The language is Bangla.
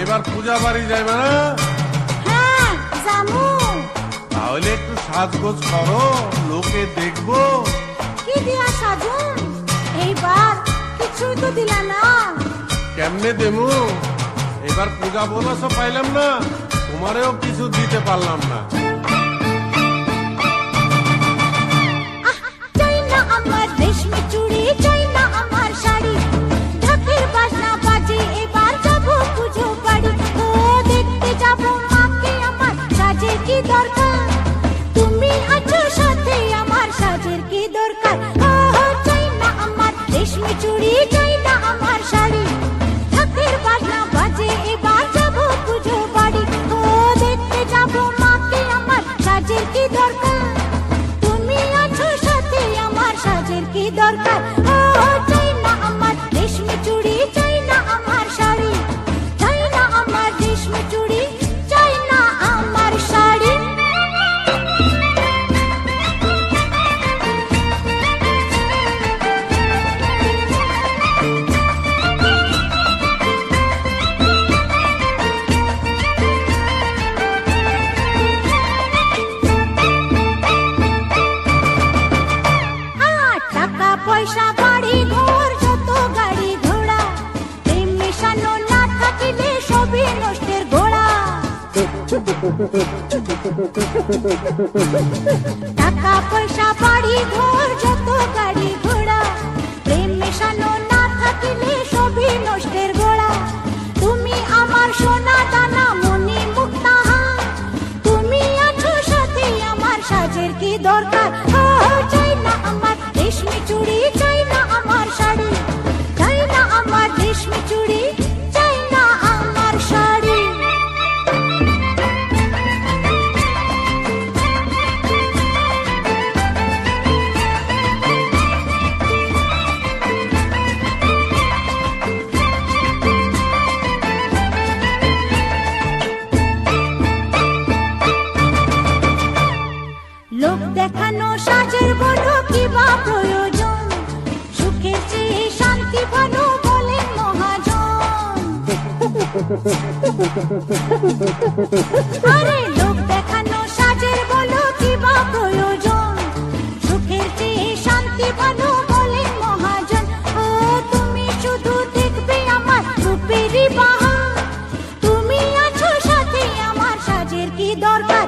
এবার পূজা বাড়ি যাইবে না? হ্যাঁ জামু। তাহলে একটু সাজগোজ করো, লোকে দেখবো। কি দিয়া সাজুন? এইবার কিছুই তো দিলা না। কেমনে দেমু? এবার পূজা বোনাসও পাইলাম না, তোমারেও কিছু দিতে পারলাম না। চাই না আমার রেশমি চুড়ি, চাই না আমার শাড়ি, ঢাকের বাজনা বাজে এবার যাবো পুজো বাড়ি। ও দেখতে যাবো মাকে আমার, সাজের কি দরকার, তুমি আছো সাথে আমার, সাজের কি দরকার। ও চাই না আমার রেশমি চুড়ি, চাই না আমার শাড়ি, ঢাকের বাজনা বাজে এবার যাবো পুজো বাড়ি। ও দেখতে যাবো মাকে আমার, সাজের কি দরকার, তুমি আছো সাথে আমার, সাজের কি দরকার। ও চাই না আমার রেশমি চুড়ি, চাই না আমার শাড়ি, চাই না আমার রেশমি চুড়ি, চাই না আমার শাড়ি। টাকা পয়সা বাড়ি ঘর যত গাড়ি ঘোড়া, প্রেম মেশানো না থাকিলে সবই নষ্টের ঘোড়া। টাকা পয়সা বাড়ি ঘর যত গাড়ি ঘোড়া, প্রেম মেশানো না থাকিলে সবই নষ্টের ঘোড়া। তুমি আমার সোনা দানা মনি মুক্তাহা, তুমি আছো সাথে আমার, সাজের কি দরকার। ও চাই না আমার রেশমি চুড়ি, চাই না আমার শাড়ি, চাই না আমার রেশমি চুড়ি, চাই না আমার শাড়ি। লোক দেখানো সাজের বলো কি বা প্রয়োজন, সুখের চেয়ে শান্তি ভালো বলেন মহাজন। আরে লোক দেখানো সাজের বলো কি বা প্রয়োজন, সুখের চেয়ে শান্তি ভালো বলেন মহাজন। ও তুমি শুধু দেখবে আমার রূপেরই বাহার, তুমি আছো সাথে আমার, সাজের কি দরকার।